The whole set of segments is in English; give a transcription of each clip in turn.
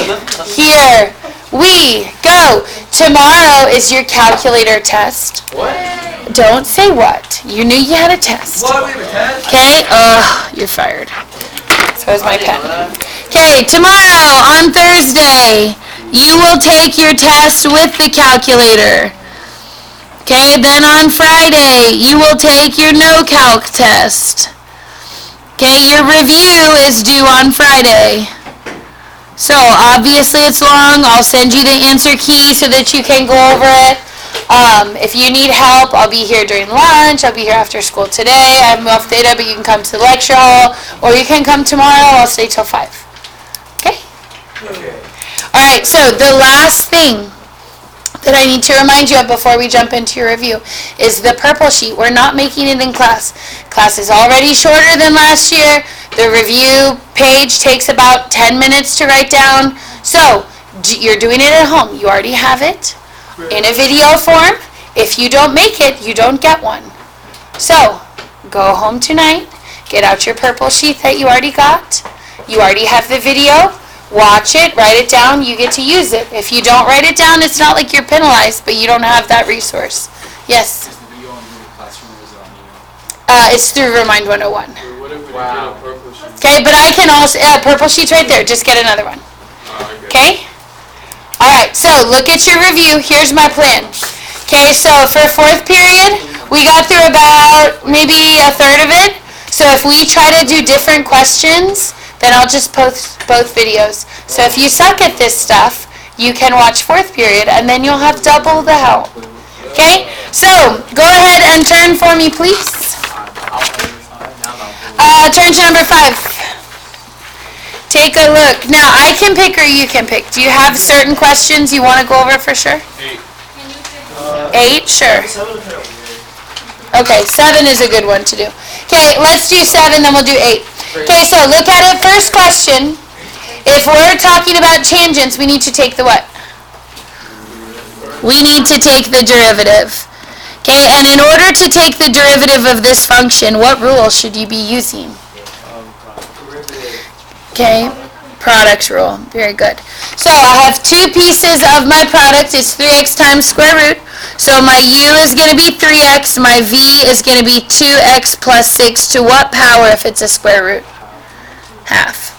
Here we go. Tomorrow is your calculator test. What? Don't say what. You knew you had a test. What? We have a test? Okay? You're fired. So is my pen. Okay, tomorrow on Thursday, you will take your test with the calculator. Okay, then on Friday, you will take your no-calc test. Okay, your review is due on Friday. So, obviously it's long. I'll send you the answer key so that you can go over it. If you need help, I'll be here during lunch. I'll be here after school today. I'm off theta, but you can come to the lecture hall. Or you can come tomorrow. I'll stay till 5. Okay? Alright, so the last thing that I need to remind you of before we jump into your review is the purple sheet. We're not making it in class. Class is already shorter than last year. The review page takes about 10 minutes to write down. So, you're doing it at home. You already have it in a video form. If you don't make it, you don't get one. So, go home tonight, get out your purple sheet that you already got. You already have the video. Watch it, write it down, you get to use it. If you don't write it down, it's not like you're penalized, but you don't have that resource. Yes? Is the video on Google Classroom or is it on It's through Remind 101. What if we get a purple sheet? Okay, but I can also, purple sheet's right there, just get another one. Okay? Alright, so look at your review. Here's my plan. Okay, so for 4th period, we got through about maybe a third of it. So if we try to do different questions, then I'll just post both videos. So if you suck at this stuff, you can watch 4th period, and then you'll have double the help. Okay? So, go ahead and turn for me, please. Turn to number 5. Take a look. Now, I can pick or you can pick. Do you have certain questions you want to go over for sure? 8? Sure. Okay, 7 is a good one to do. Okay, let's do 7, then we'll do 8. Okay, so look at it. First question. If we're talking about tangents, we need to take the what? We need to take the derivative. Okay, and in order to take the derivative of this function, what rule should you be using? Okay, product rule. Very good. So I have 2 pieces of my product. It's 3x times square root. So my u is going to be 3x. My v is going to be 2x plus 6 to what power if it's a square root? Half.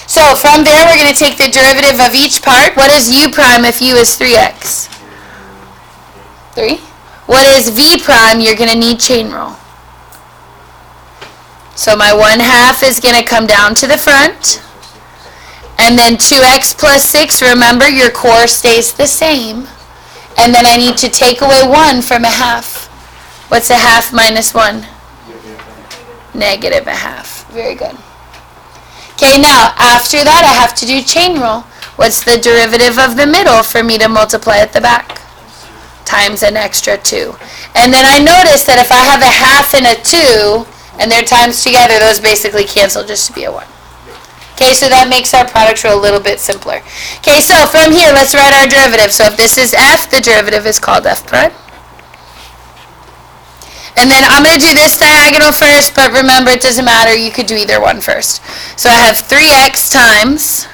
So from there, we're going to take the derivative of each part. What is u prime if u is 3x? 3. What is v prime? You're going to need chain rule. So my 1/2 is going to come down to the front. And then 2x plus 6, remember your core stays the same. And then I need to take away 1 from 1/2. What's 1/2 minus 1? Negative 1/2. Very good. Okay, now after that I have to do chain rule. What's the derivative of the middle for me to multiply at the back? Times an extra 2. And then I notice that if I have 1/2 and a 2, and they're times together, those basically cancel just to be a 1. Okay, so that makes our product rule a little bit simpler. Okay, so from here, let's write our derivative. So if this is f, the derivative is called f prime. And then I'm going to do this diagonal first, but remember, it doesn't matter. You could do either one first. So I have 3x times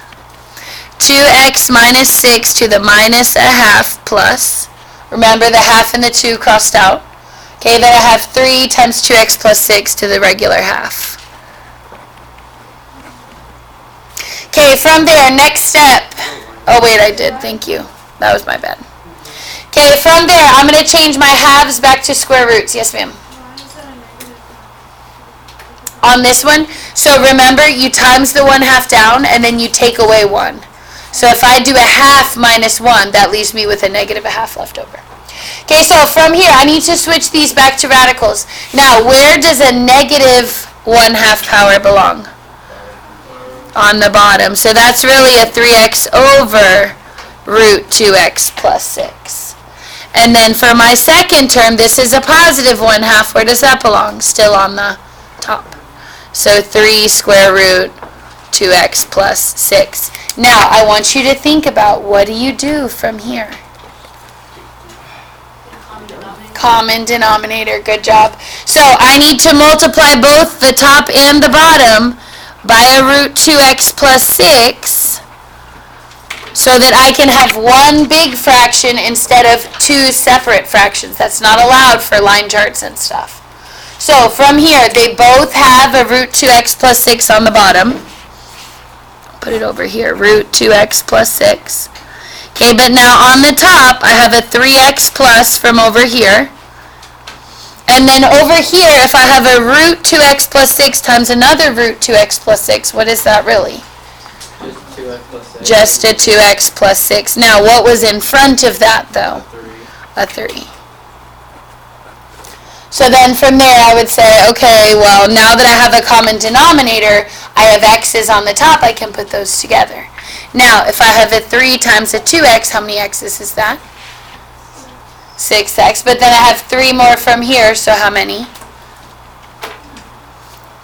2x minus 6 to the minus 1/2 plus. Remember, the 1/2 and the 2 crossed out. Okay, then I have 3 times 2x plus 6 to the regular 1/2. Okay, from there, next step. Oh, wait, I did. Thank you. That was my bad. Okay, from there, I'm going to change my halves back to square roots. Yes, ma'am. On this one, so remember, you times the 1/2 down, and then you take away 1. So if I do 1/2 minus 1, that leaves me with a negative 1/2 left over. Okay, so from here, I need to switch these back to radicals. Now, where does a negative 1/2 power belong? On the bottom. So that's really a 3x over root 2x plus 6. And then for my second term, this is a positive 1/2. Where does that belong? Still on the top. So 3 square root 2x plus 6. Now, I want you to think about, what do you do from here? Common denominator. Good job. So I need to multiply both the top and the bottom by a root 2x plus 6 so that I can have one big fraction instead of two separate fractions. That's not allowed for line charts and stuff. So from here, they both have a root 2x plus 6 on the bottom. Put it over here, root 2x plus 6. Okay, but now on the top, I have a 3x plus from over here. And then over here, if I have a root 2x plus 6 times another root 2x plus 6, what is that really? Just 2x plus 6. Just a 2x plus 6. Now, what was in front of that, though? A 3. So then from there, I would say, okay, well, now that I have a common denominator, I have x's on the top, I can put those together. Now, if I have a 3 times a 2x, how many x's is that? 6x. But then I have 3 more from here, so how many?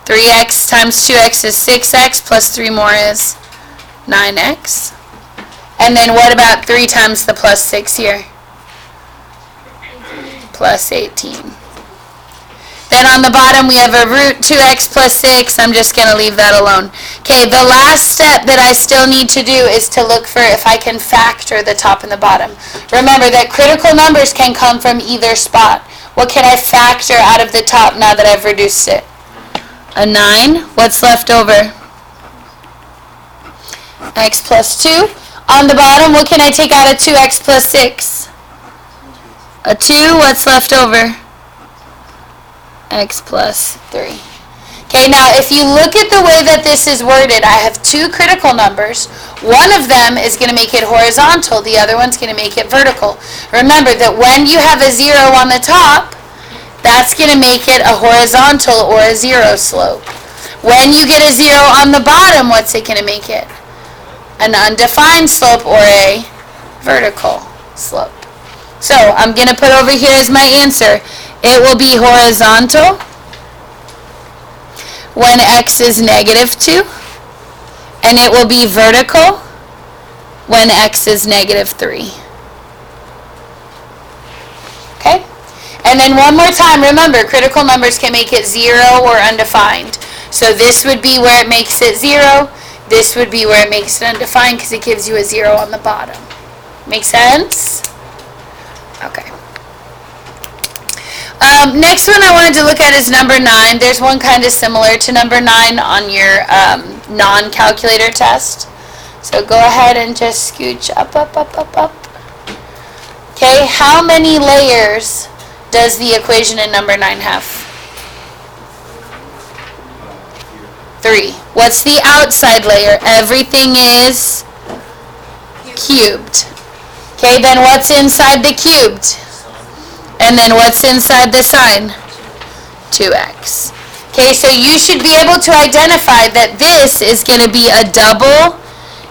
3x times 2x is 6x, plus 3 more is 9x. And then what about 3 times the plus 6 here? Plus 18. Then on the bottom we have a root 2x plus 6. I'm just going to leave that alone. Okay, the last step that I still need to do is to look for if I can factor the top and the bottom. Remember that critical numbers can come from either spot. What can I factor out of the top now that I've reduced it? A 9. What's left over? X plus 2. On the bottom, what can I take out of 2x plus 6? A 2. What's left over? X plus 3. Okay, now if you look at the way that this is worded, I have 2 critical numbers. One of them is going to make it horizontal. The other one's going to make it vertical. Remember that when you have a 0 on the top, that's going to make it a horizontal or a 0 slope. When you get a 0 on the bottom, what's it going to make it? An undefined slope or a vertical slope. So I'm going to put over here as my answer. It will be horizontal when x is negative 2, and it will be vertical when x is negative 3. Okay? And then one more time, remember, critical numbers can make it 0 or undefined. So this would be where it makes it 0. This would be where it makes it undefined because it gives you a 0 on the bottom. Make sense? Okay. Next one I wanted to look at is number 9. There's one kind of similar to number 9 on your non-calculator test. So go ahead and just scooch up, up, up, up, up. Okay, how many layers does the equation in number 9 have? 3. What's the outside layer? Everything is cubed. Okay, then what's inside the cubed? And then what's inside the sign? 2x. Okay, so you should be able to identify that this is going to be a double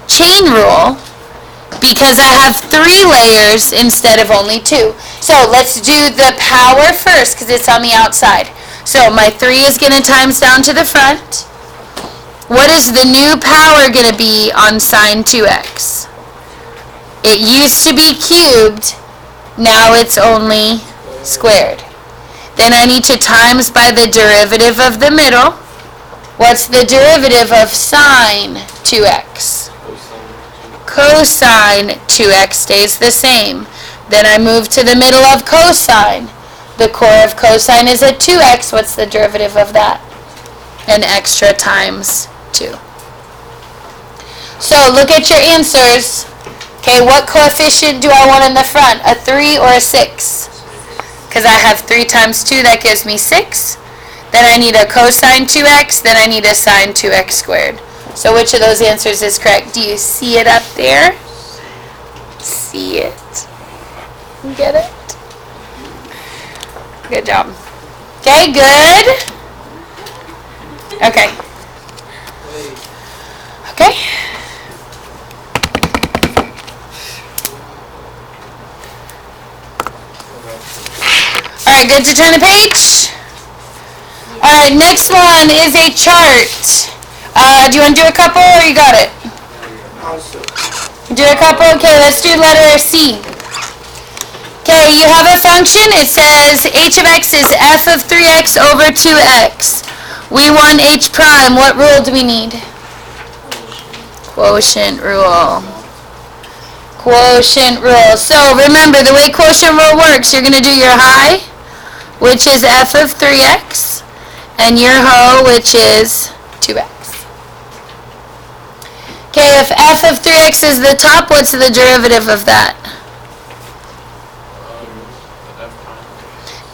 chain rule because I have 3 layers instead of only 2. So let's do the power first because it's on the outside. So my 3 is going to times down to the front. What is the new power going to be on sine 2x? It used to be cubed. Now it's only squared. Then I need to times by the derivative of the middle. What's the derivative of sine 2x? Cosine 2x stays the same. Then I move to the middle of cosine. The core of cosine is a 2x. What's the derivative of that? An extra times 2. So look at your answers. Okay, what coefficient do I want in the front? A 3 or a 6? Because I have 3 times 2, that gives me 6. Then I need a cosine 2x, then I need a sine 2x squared. So which of those answers is correct? Do you see it up there? See it? Get it? Good job. Okay, good. Okay. Okay. Alright, good to turn the page? Alright, next one is a chart. Do you want to do a couple or you got it? Do a couple? Okay, let's do letter C. Okay, you have a function. It says h of x is f of 3x over 2x. We want h prime. What rule do we need? Quotient rule. Quotient rule. So remember, the way quotient rule works, you're going to do your high, which is f of 3x, and your ho, which is 2x. Okay, if f of 3x is the top, what's the derivative of that?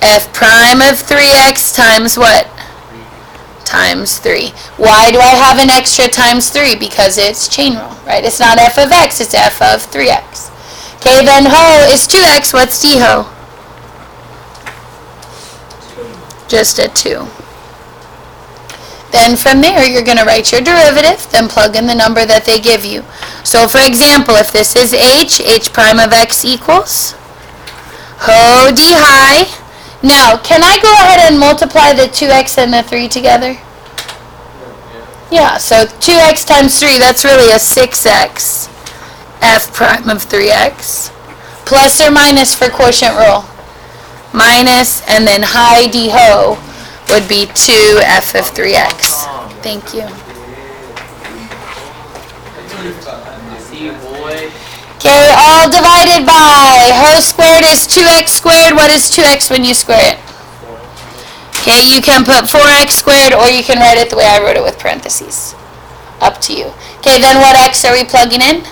F prime of 3x times what? Times 3. Why do I have an extra times 3? Because it's chain rule, right? It's not f of x, it's f of 3x. Okay, then ho is 2x. What's d ho? Just a 2. Then from there, you're going to write your derivative, then plug in the number that they give you. So for example, if this is h prime of x equals ho d high. Now, can I go ahead and multiply the 2x and the 3 together? Yeah, so 2x times 3, that's really a 6x f prime of 3x. Plus or minus for quotient rule? Minus, and then high d ho would be 2 f of 3x. Thank you. See, boy. Okay, all divided by ho squared is 2x squared. What is 2x when you square it? Okay, you can put 4x squared, or you can write it the way I wrote it with parentheses. Up to you. Okay, then what x are we plugging in?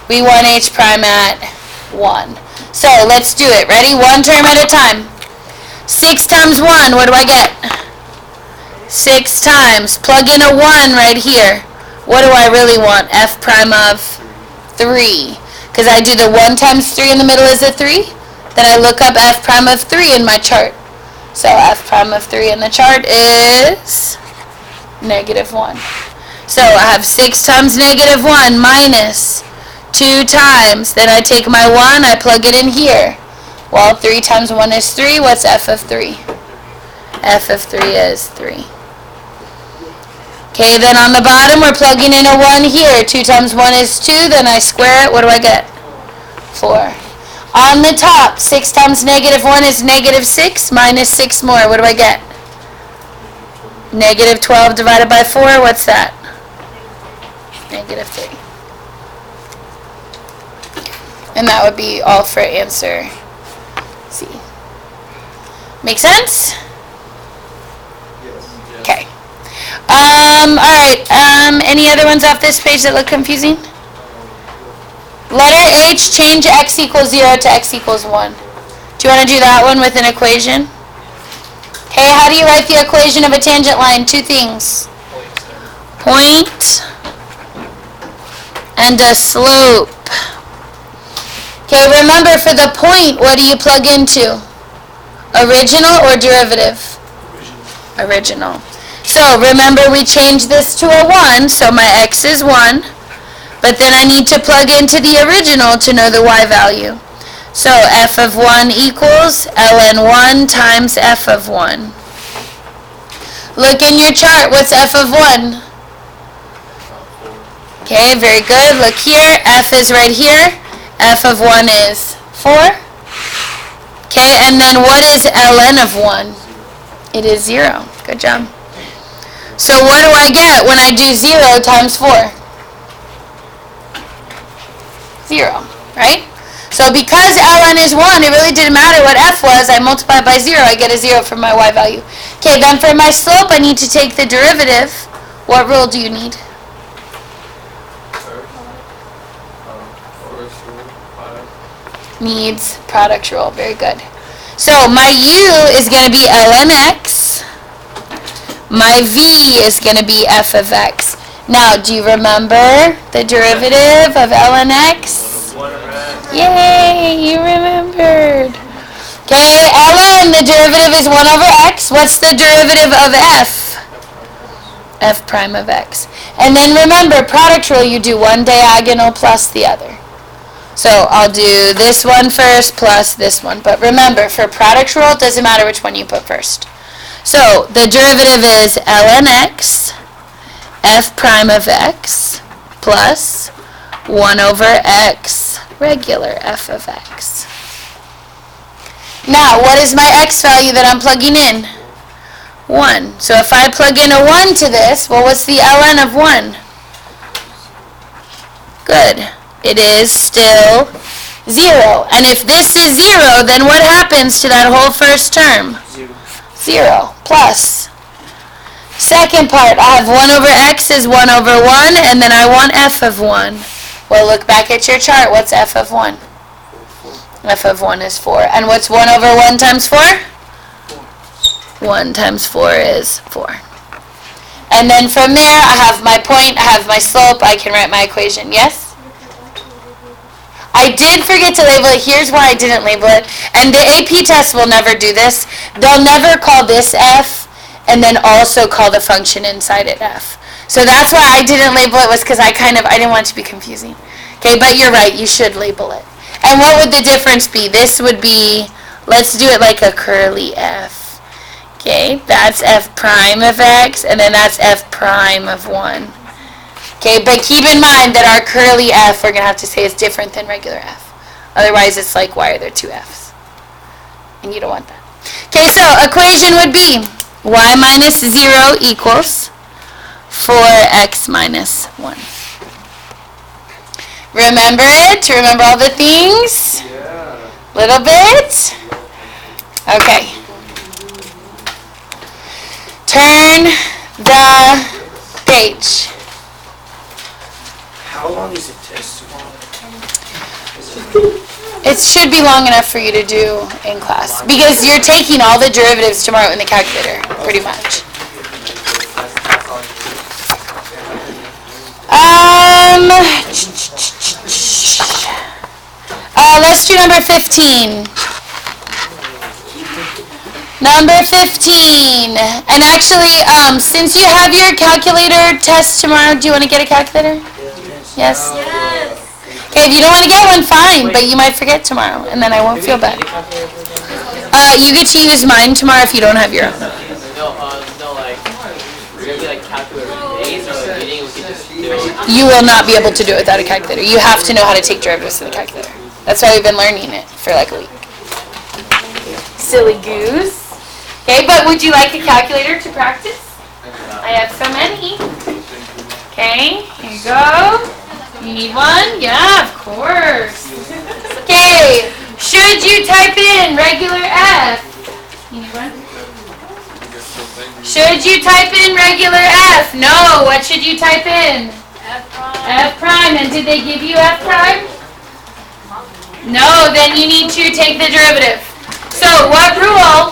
We want h prime at 1. So let's do it. Ready? One term at a time. 6 times 1, what do I get? 6 times. Plug in a 1 right here. What do I really want? F prime of 3. Because I do the 1 times 3 in the middle is a 3. Then I look up f prime of 3 in my chart. So f prime of 3 in the chart is -1. So I have 6 times -1 minus 2 times. Then I take my 1, I plug it in here. Well, 3 times 1 is 3. What's f of 3? F of 3 is 3. Okay, then on the bottom, we're plugging in a 1 here. 2 times 1 is 2. Then I square it. What do I get? 4. On the top, 6 times -1 is -6 minus 6 more. What do I get? -12 divided by 4. What's that? -3. And that would be all for answer C. Make sense? Okay. Alright, any other ones off this page that look confusing? Letter H, change x equals 0 to x equals 1. Do you want to do that one with an equation? Okay, how do you write the equation of a tangent line? 2 things. Point and a slope. Okay, remember for the point, what do you plug into? Original or derivative? Original. So remember we changed this to a 1, so my x is 1. But then I need to plug into the original to know the y value. So f of 1 equals ln 1 times f of 1. Look in your chart. What's f of 1? Okay, very good. Look here. F is right here. F of 1 is 4. Okay, and then what is ln of 1? It is 0. Good job. So what do I get when I do 0 times 4? 0, right? So because ln is 1, it really didn't matter what f was. I multiply by 0, I get a 0 for my y value. Okay, then for my slope, I need to take the derivative. What rule do you need? Needs product rule. Very good. So my u is going to be ln x. My v is going to be f of x. Now, do you remember the derivative of ln x? Yay, you remembered. Okay, ln, the derivative is 1 over x. What's the derivative of f? F prime of x. And then remember, product rule, you do one diagonal plus the other. So I'll do this one first plus this one. But remember, for product rule, it doesn't matter which one you put first. So the derivative is ln x, f prime of x, plus 1 over x, regular f of x. Now, what is my x value that I'm plugging in? 1. So if I plug in a 1 to this, well, what's the ln of 1? Good. it is still 0. And if this is 0, then what happens to that whole first term? 0 plus. Second part, I have 1 over x is 1 over 1, and then I want f of 1. Well, look back at your chart. What's f of 1? F of 1 is 4. And what's 1 over 1 times 4? 1 times 4 is 4. And then from there, I have my point, I have my slope, I can write my equation. Yes? I did forget to label it. Here's why I didn't label it. And the AP test will never do this. They'll never call this f and then also call the function inside it f. So that's why I didn't label it, was because I didn't want it to be confusing. Okay, but you're right, you should label it. And what would the difference be? This would be, let's do it like a curly f. Okay, that's f prime of x, and then that's f prime of 1. Okay, but keep in mind that our curly f, we're going to have to say, is different than regular f. Otherwise, it's like, why are there 2 f's? And you don't want that. Okay, so equation would be y minus 0 equals 4x minus 1. Remember it? Remember all the things? Yeah. Little bit? Okay. Turn the page. How long is the test tomorrow? It should be long enough for you to do in class, because you're taking all the derivatives tomorrow in the calculator, pretty much. Let's do number 15. Number 15. And actually, since you have your calculator test tomorrow, do you want to get a calculator? Yes? Okay, if you don't want to get one, fine, but you might forget tomorrow, and then I won't feel bad. You get to use mine tomorrow if you don't have your own. No, like, we're gonna be like calculator days or like meeting, we can just do it. You will not be able to do it without a calculator. You have to know how to take derivatives in the calculator. That's why we've been learning it for like a week. Silly goose. Okay, but would you like a calculator to practice? I have so many. Okay, here you go. You need one? Yeah, of course. Okay, should you type in regular f? You need one? Should you type in regular f? No, what should you type in? F prime. F prime, and did they give you F prime? No, then you need to take the derivative. So what rule,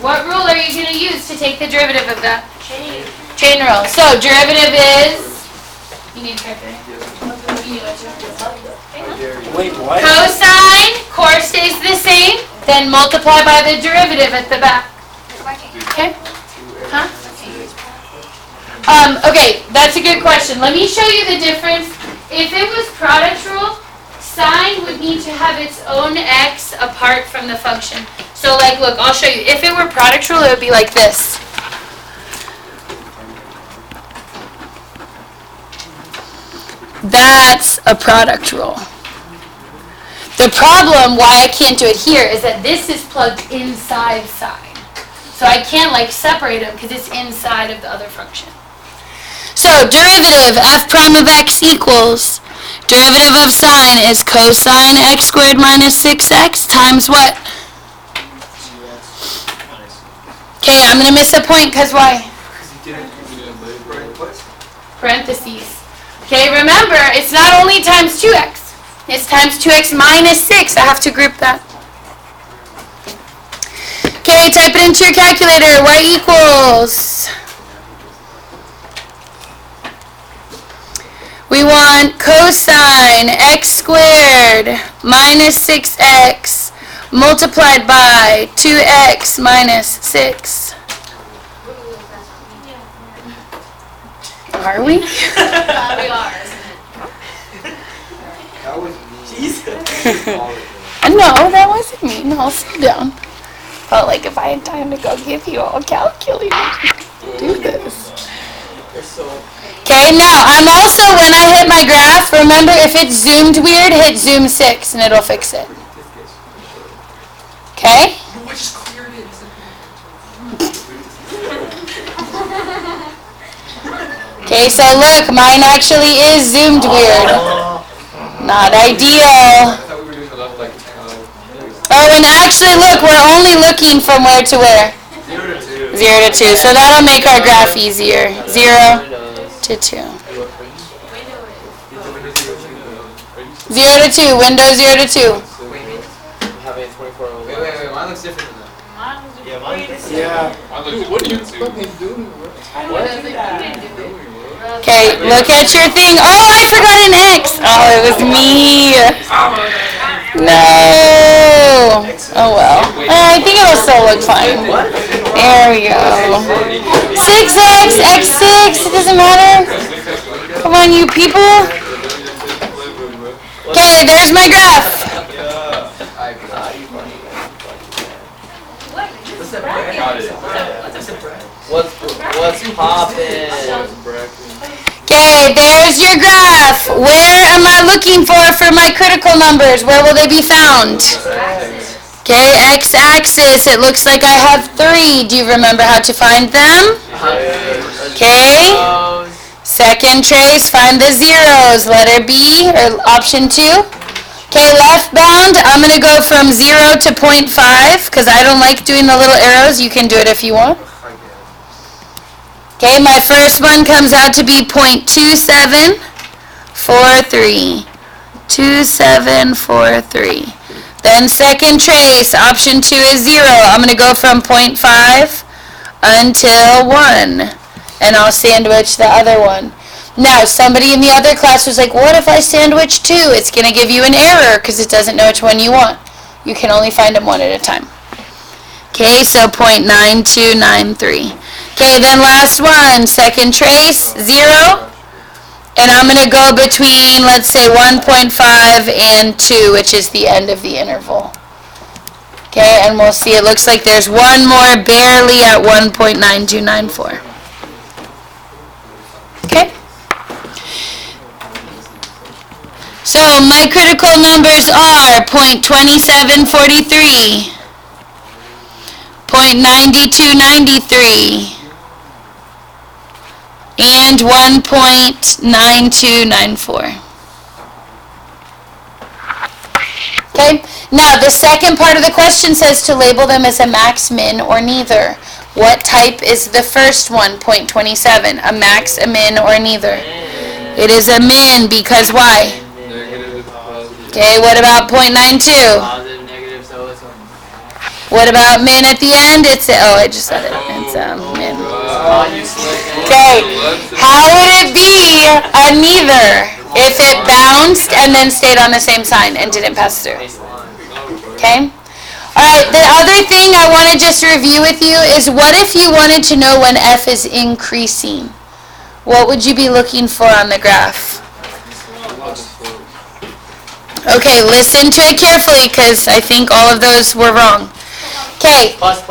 what rule are you going to use to take the derivative of that? Chain rule. So derivative is, you need to type it in. You need to. Wait, what? Cosine, core stays the same, then multiply by the derivative at the back. Okay? Huh? Okay, that's a good question. Let me show you the difference. If it was product rule, sine would need to have its own x apart from the function. So like, look, I'll show you. If it were product rule, it would be like this. That's a product rule. The problem why I can't do it here is that this is plugged inside sine. So I can't like separate them because it's inside of the other function. So derivative f prime of x equals derivative of sine is cosine x squared minus 6x times what? Okay, I'm going to miss a point because why? Parentheses. Okay, remember, it's not only times 2x. It's times 2x minus 6. I have to group that. Okay, type it into your calculator. Y equals. We want cosine x squared minus 6x multiplied by 2x minus 6. Are we? We are. That was No, that wasn't me. No, sit down. Felt like if I had time to go give you all calculators, do this. Okay, now I'm also, when I hit my graph, remember if it's zoomed weird, hit zoom 6 and it'll fix it. Okay? Okay, so look, mine actually is zoomed weird. Not ideal. I thought we were doing the level like 10 level. Oh, and actually, look, we're only looking from where to where? 0 to 2. 0 to 2. So that'll make our graph easier. 0 to 2. 0 to 2. Window 0 to 2. Having 24 hours. Wait. Mine looks different than that. Yeah, mine. Mine looks what are you two? Okay, look at your thing. Oh, I forgot an X. Oh, it was me. No. Oh, well. I think it'll still look fine. There we go. 6X, X6. It doesn't matter. Come on, you people. Okay, there's my graph. Got it. What's poppin'? Okay, there's your graph. Where am I looking for my critical numbers? Where will they be found? Okay, x-axis. It looks like I have 3. Do you remember how to find them? Okay. Second trace, find the zeros. Letter B, or option 2. Okay, left bound, I'm going to go from 0 to 0.5, because I don't like doing the little arrows. You can do it if you want. Okay, my first one comes out to be 0.2743. 2743. Then second trace, option 2 is 0. I'm going to go from 0.5 until 1. And I'll sandwich the other one. Now, somebody in the other class was like, what if I sandwich 2? It's going to give you an error because it doesn't know which one you want. You can only find them one at a time. Okay, so 0.9293. Okay, then last one, second trace, 0. And I'm going to go between, let's say, 1.5 and 2, which is the end of the interval. Okay, and we'll see, it looks like there's one more barely at 1.9294. Okay? So my critical numbers are 0.2743, 0.9293, and 1.9294. Okay? Now, the second part of the question says to label them as a max, min, or neither. What type is the first one, 0.27? A max, a min, or neither? It is a min because why? Negative, positive. Okay, what about 0.92? Positive, negative, so it's What about min at the end? It's I just said it. It's min. Okay, how would it be a neither if it bounced and then stayed on the same sign and didn't pass through? Okay? Alright, the other thing I want to just review with you is what if you wanted to know when f is increasing? What would you be looking for on the graph? Okay, listen to it carefully because I think all of those were wrong. Okay, plus.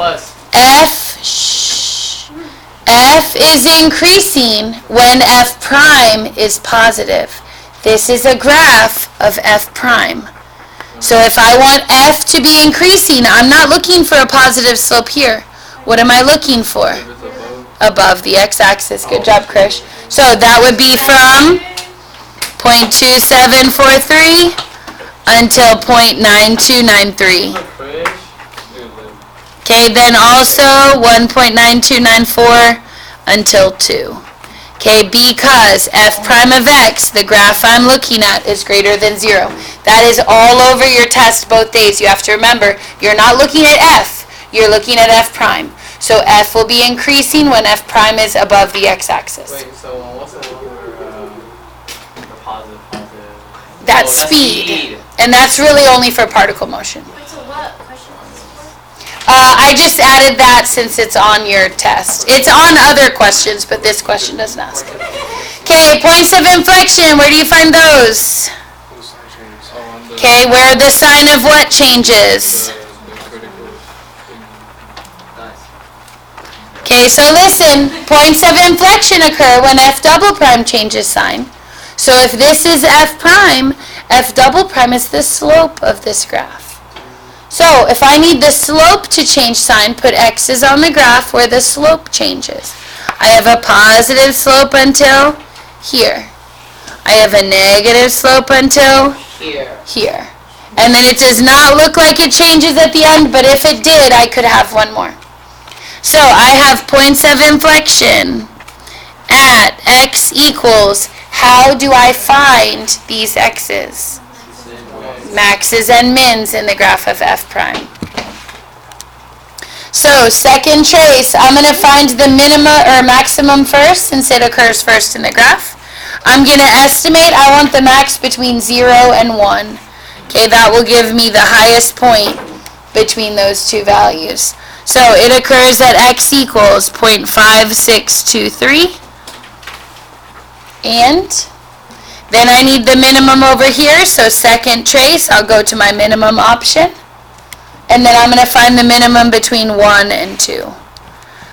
F is increasing when f prime is positive. This is a graph of f prime. So if I want f to be increasing, I'm not looking for a positive slope here. What am I looking for? Above the x-axis. Good job, Krish. So that would be from 0.2743 until 0.9293. Okay, then also 1.9294 until 2. Okay, because f prime of x, the graph I'm looking at, is greater than 0. That is all over your test both days. You have to remember, you're not looking at f, you're looking at f prime. So f will be increasing when f prime is above the x-axis. Wait, so what's the one where the positive? That's speed. And that's really only for particle motion. Wait, so what question is this for? I just added that since it's on your test. It's on other questions, but this question doesn't ask. Okay, points of inflection, where do you find those? Okay, where the sign of what changes? Okay, so listen, points of inflection occur when f double prime changes sign. So if this is f prime, f double prime is the slope of this graph. So if I need the slope to change sign, put x's on the graph where the slope changes. I have a positive slope until here. I have a negative slope until Here. here. And then it does not look like it changes at the end, but if it did, I could have one more. So I have points of inflection at x equals, how do I find these x's? Maxes and mins in the graph of f prime. So second trace, I'm going to find the minima or maximum first since it occurs first in the graph. I'm going to estimate, I want the max between 0 and 1. Okay, that will give me the highest point between those two values. So it occurs at x equals 0.5623. And then I need the minimum over here, so second trace, I'll go to my minimum option. And then I'm going to find the minimum between 1 and 2.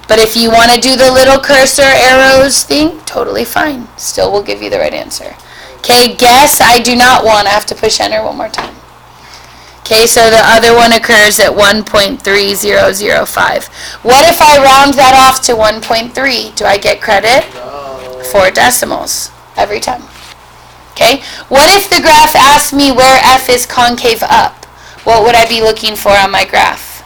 But if you want to do the little cursor arrows thing, totally fine. Still will give you the right answer. Okay, guess I do not want. I have to push enter one more time. Okay, so the other one occurs at 1.3005. What if I round that off to 1.3? Do I get credit? No. 4 decimals every time. Okay, what if the graph asked me where f is concave up? What would I be looking for on my graph?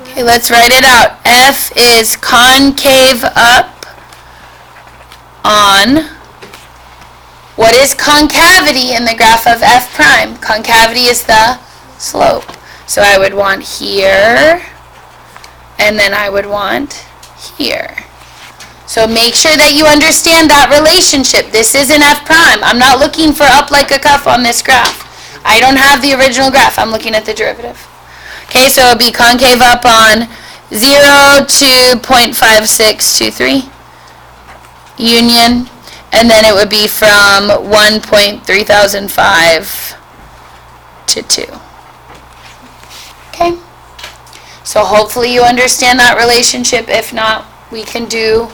Okay, let's write it out. F is concave up on, what is concavity in the graph of f prime? Concavity is the slope. So I would want here, and then I would want here. So make sure that you understand that relationship. This is an f prime. I'm not looking for up like a cuff on this graph. I don't have the original graph. I'm looking at the derivative. Okay, so it would be concave up on 0 to 0.5623 union, and then it would be from 1.3005 to 2. Okay, so hopefully you understand that relationship. If not, we can do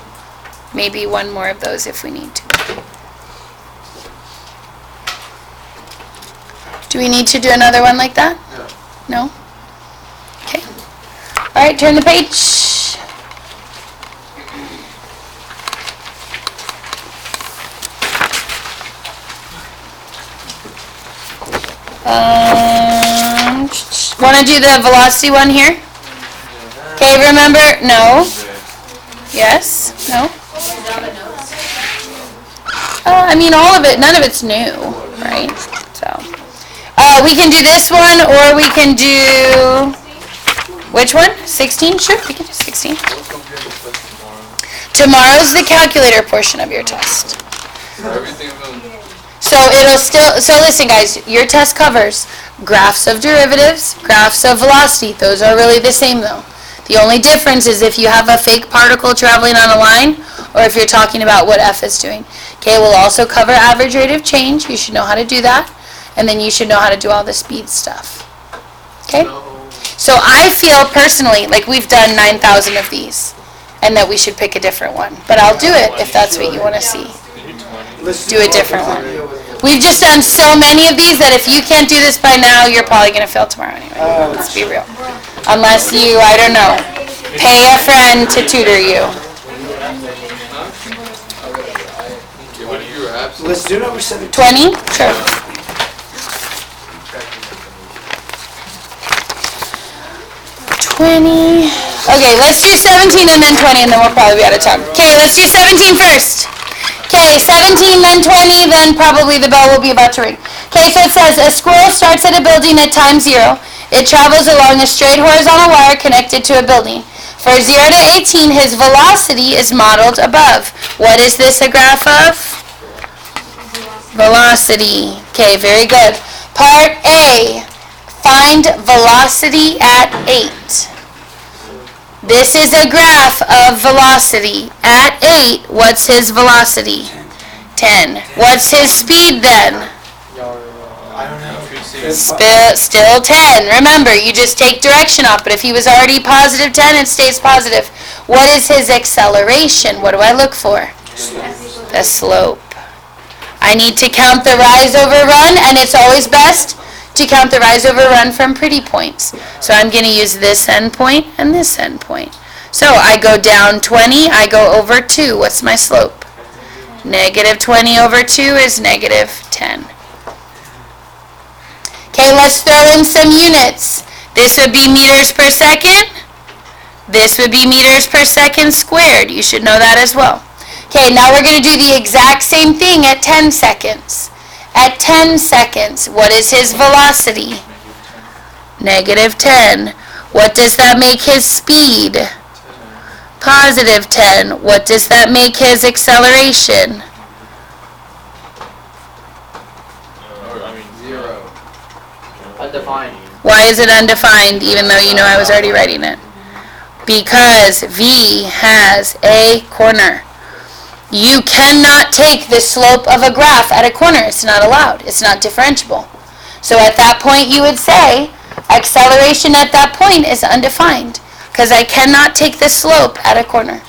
maybe one more of those if we need to. Do we need to do another one like that? No? Okay. All right, turn the page. Want to do the velocity one here? Okay, remember, no. Yes, no. I mean, all of it, none of it's new, right? So, we can do this one, or we can do, which one? 16? Sure, we can do 16. Tomorrow's the calculator portion of your test. Everything of them. So it'll still, so listen guys, your test covers graphs of derivatives, graphs of velocity. Those are really the same though. The only difference is if you have a fake particle traveling on a line, or if you're talking about what f is doing. Okay, we'll also cover average rate of change. You should know how to do that. And then you should know how to do all the speed stuff. Okay? So I feel personally like we've done 9,000 of these, and that we should pick a different one. But I'll do it if that's what you want to see. Do a different one. We've just done so many of these that if you can't do this by now, you're probably going to fail tomorrow anyway. Let's be real. Unless you, I don't know, pay a friend to tutor you. What are your apps? Let's do number 17. 20? Sure. 20. Okay, let's do 17 and then 20, and then we'll probably be out of time. Okay, let's do 17 first. Okay, 17, then 20, then probably the bell will be about to ring. Okay, so it says, a squirrel starts at a building at time 0. It travels along a straight horizontal wire connected to a building. For 0 to 18, his velocity is modeled above. What is this a graph of? Velocity. Okay, very good. Part A, find velocity at 8. This is a graph of velocity. At 8, what's his velocity? 10. What's his speed then? I don't know. Still 10. Remember, you just take direction off, but if he was already positive 10, it stays positive. What is his acceleration? What do I look for? The slope. I need to count the rise over run, and it's always best to count the rise over run from pretty points. So I'm going to use this endpoint and this endpoint. So I go down 20, I go over 2. What's my slope? Negative 20 over 2 is negative 10. Okay, let's throw in some units. This would be meters per second. This would be meters per second squared. You should know that as well. Okay, now we're going to do the exact same thing at 10 seconds. At 10 seconds, what is his velocity? Negative 10. What does that make his speed? Positive 10. What does that make his acceleration? Zero. Undefined. Why is it undefined, even though you know I was already writing it? Because V has a corner. You cannot take the slope of a graph at a corner. It's not allowed. It's not differentiable. So at that point you would say acceleration at that point is undefined because I cannot take the slope at a corner.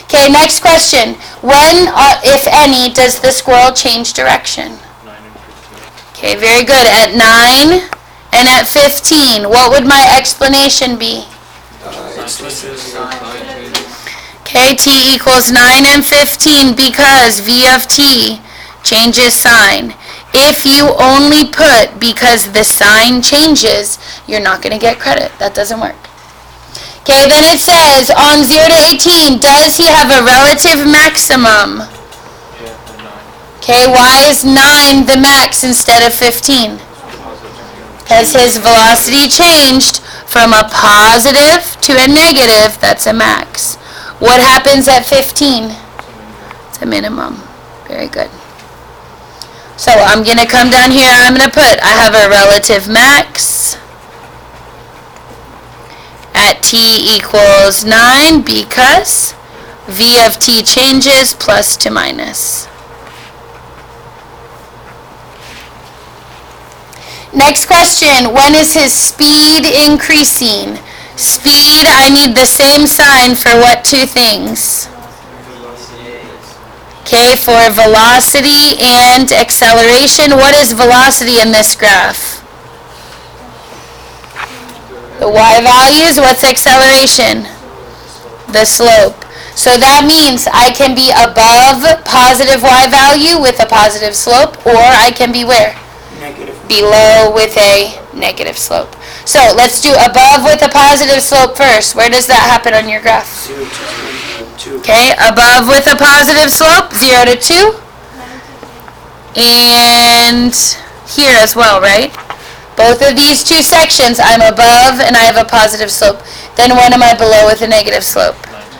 Okay, next question. When, if any, does the squirrel change direction? 9 and 15. Okay, very good. At 9 and at 15, what would my explanation be? It's listed as Sign changes. Okay, t equals 9 and 15 because v of t changes sign. If you only put because the sign changes, you're not going to get credit. That doesn't work. Okay, then it says on 0 to 18, does he have a relative maximum? Yeah, and 9. Okay, why is 9 the max instead of 15? Because his velocity changed from a positive to a negative. That's a max. What happens at 15? It's a minimum. Very good. So I'm going to come down here. I'm going to put, I have a relative max at t equals 9 because v of t changes plus to minus. Next question, when is his speed increasing? Speed, I need the same sign for what two things? Okay, for velocity and acceleration. What is velocity in this graph? The y values. What's acceleration? The slope. So that means I can be above positive y value with a positive slope, or I can be where? negative. Below with a negative slope. So let's do above with a positive slope first. Where does that happen on your graph? 0 to 2. Okay, above with a positive slope, 0 to 2. And here as well, right? Both of these two sections, I'm above and I have a positive slope. Then when am I below with a negative slope?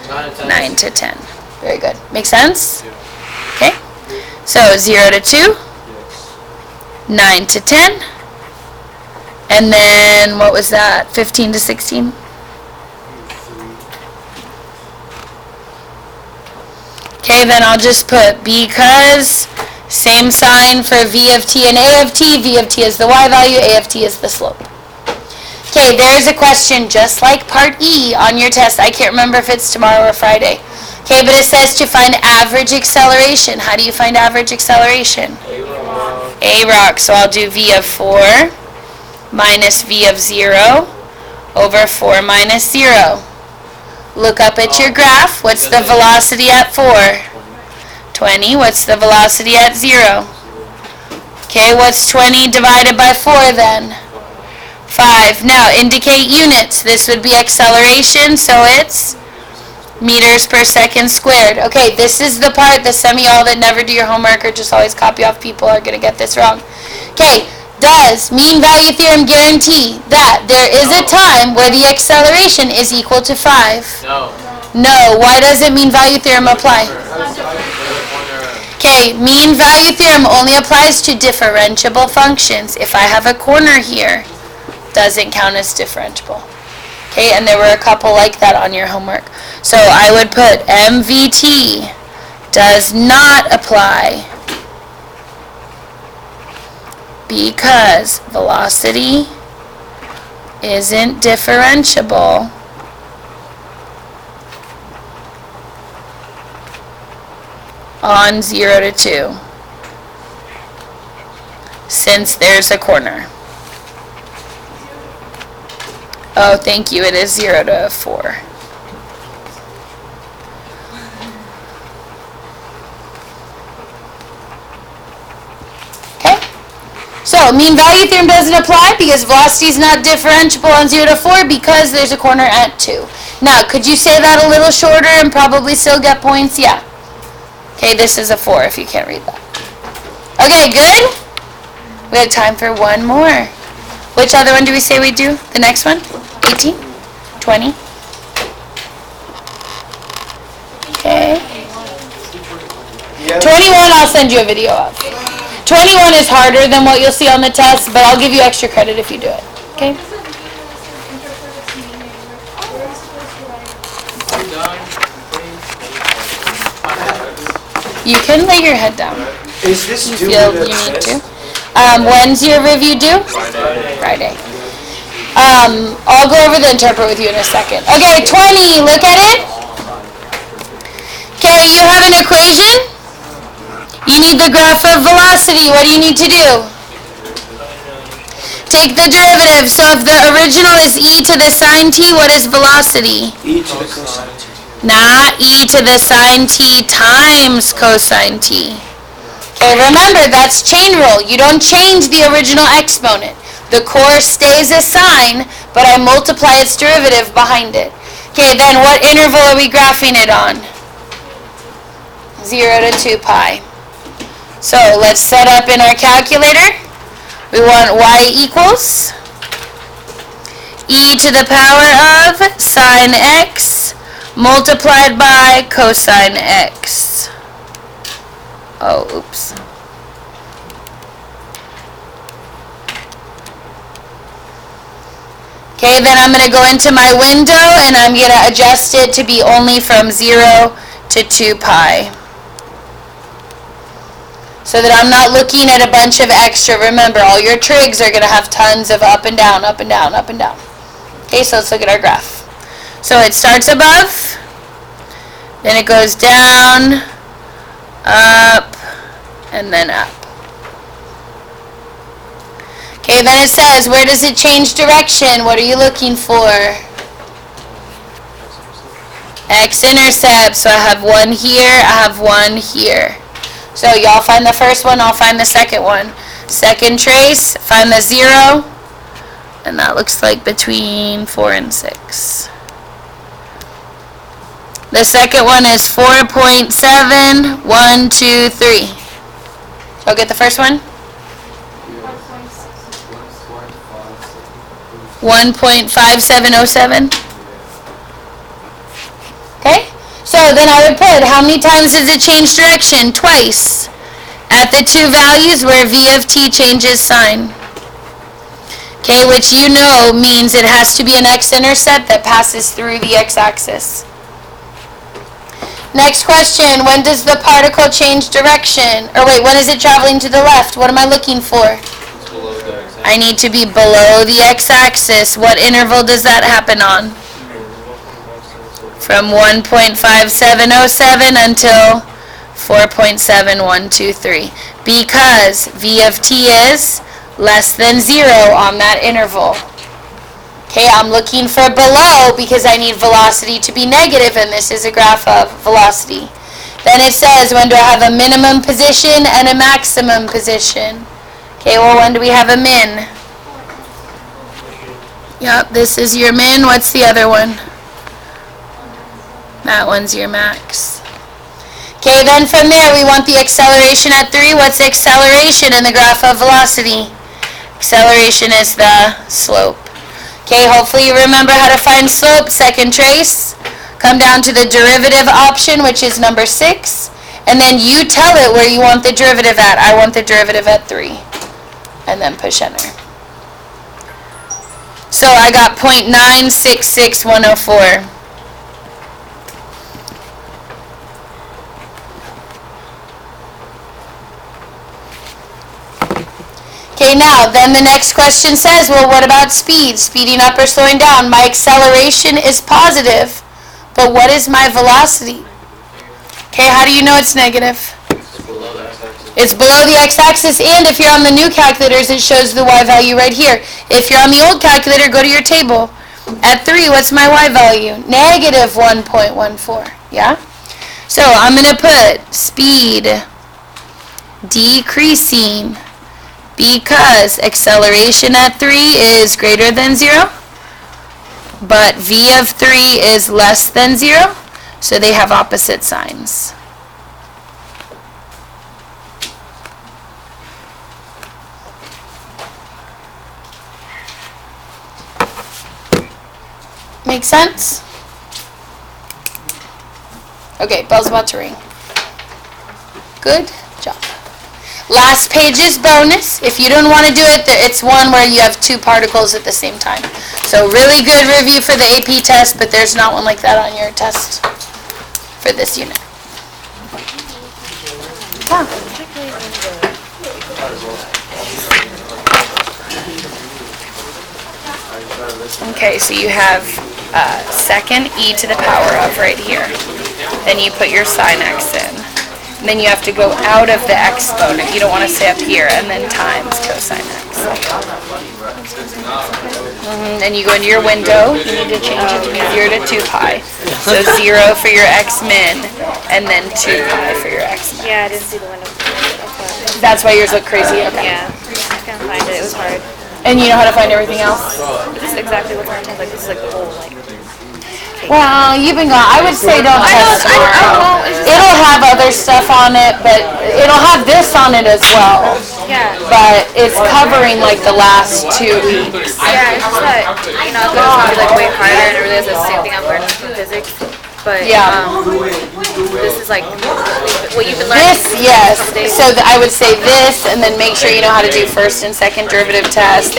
9 to 10. Very good. Make sense? Okay. So 0 to 2. 9 to 10. And then, what was that? 15 to 16? Okay, then I'll just put because same sign for v of t and a of t. V of t is the y value, a of t is the slope. Okay, there's a question just like part E on your test. I can't remember if it's tomorrow or Friday. Okay, but it says to find average acceleration. How do you find average acceleration? A-rock. So I'll do v of 4 minus v of 0 over 4 minus 0. Look up at your graph. What's the velocity at 4? 20. What's the velocity at 0? Okay, what's 20 divided by 4 then? 5. Now, indicate units. This would be acceleration, so it's meters per second squared. Okay, this is the part that some of y'all that never do your homework or just always copy off people are going to get this wrong. Okay, does mean value theorem guarantee that there is a time where the acceleration is equal to 5? No. No. Why doesn't mean value theorem apply? Okay, mean value theorem only applies to differentiable functions. If I have a corner here, doesn't count as differentiable. Okay, and there were a couple like that on your homework. So I would put MVT does not apply because velocity isn't differentiable on 0 to 2 since there's a corner. Oh, thank you. It is 0 to 4. So, mean value theorem doesn't apply because velocity is not differentiable on 0 to 4 because there's a corner at 2. Now, could you say that a little shorter and probably still get points? Yeah. Okay, this is a 4 if you can't read that. Okay, good? We have time for one more. Which other one do we say we do? The next one? 18? 20? Okay. 21 I'll send you a video of. 21 is harder than what you'll see on the test, but I'll give you extra credit if you do it. Okay? I'm done. You can lay your head down. Is this You due feel to the you need test? to. When's your review due? Friday. I'll go over the interpret with you in a second. Okay, 20, look at it. Okay, you have an equation. You need the graph of velocity. What do you need to do? Take the derivative. So if the original is e to the sine t, what is velocity? E to the cosine t. Not e to the sine t times cosine t. Okay, remember, that's chain rule. You don't change the original exponent. The core stays a sine, but I multiply its derivative behind it. Okay, then what interval are we graphing it on? 0 to 2 pi. So let's set up in our calculator. We want y equals e to the power of sine x multiplied by cosine x. Oh, oops. Okay, then I'm going to go into my window and I'm going to adjust it to be only from 0 to 2 pi. So that I'm not looking at a bunch of extra. Remember, all your trigs are going to have tons of up and down, up and down, up and down. Okay, so let's look at our graph. So it starts above, then it goes down, up, and then up. Okay, then it says, where does it change direction? What are you looking for? X-intercept. So I have one here, I have one here. So y'all find the first one, I'll find the second one. Second trace, find the 0, and that looks like between 4 and 6. The second one is 4.7, 1, 2, 3. Y'all get the first one? 1.5707. Okay? So then I would put, how many times does it change direction? Twice. At the two values where v of t changes sign. Okay, which you know means it has to be an x-intercept that passes through the x-axis. Next question, when does the particle change direction? Or wait, when is it traveling to the left? What am I looking for? It's below the x-axis. I need to be below the x-axis. What interval does that happen on? From 1.5707 until 4.7123. Because v of t is less than 0 on that interval. Okay, I'm looking for below because I need velocity to be negative, and this is a graph of velocity. Then it says, when do I have a minimum position and a maximum position? Okay, well, when do we have a min? Yep, this is your min. What's the other one? That one's your max. Okay, then from there we want the acceleration at 3. What's the acceleration in the graph of velocity? Acceleration is the slope. Okay, hopefully you remember how to find slope. Second trace. Come down to the derivative option, which is number 6. And then you tell it where you want the derivative at. I want the derivative at 3. And then push enter. So I got 0.966104. Okay, now, then the next question says, well, what about speed? Speeding up or slowing down? My acceleration is positive, but what is my velocity? Okay, how do you know it's negative? It's below the x-axis. It's below the x-axis, and if you're on the new calculators, it shows the y value right here. If you're on the old calculator, go to your table. At 3, what's my y value? Negative 1.14, yeah? So I'm going to put speed decreasing because acceleration at 3 is greater than 0, but v of 3 is less than 0, so they have opposite signs. Make sense? Okay, bell's about to ring. Good job. Last page is bonus. If you don't want to do it, it's one where you have 2 particles at the same time. So really good review for the AP test, but there's not one like that on your test for this unit. Yeah. Okay, so you have second e to the power of right here. Then you put your sine x in. And then you have to go out of the exponent. You don't want to stay up here, and then times cosine x. Then you go into your window. You need to change it to be 0 to 2 pi. So 0 for your x min, and then 2 pi for your x min. Yeah, I didn't see the window. That's why yours look crazy. Okay. Yeah, I can't find it. It was hard. And you know how to find everything else? This is exactly what's on it. Like, this is like the whole, like... Well, you've been gone. I would say don't test tomorrow. It'll have other stuff on it, but it'll have this on it as well. Yeah. But it's covering like the last 2 weeks. Yeah, it's just that, you know, I thought it was going to be, like, way harder, and I realized it's the same thing I'm learning from physics. But, Yeah. This is, like, what you've been learning. This, yes. So I would say this, and then make sure you know how to do first and second derivative tests.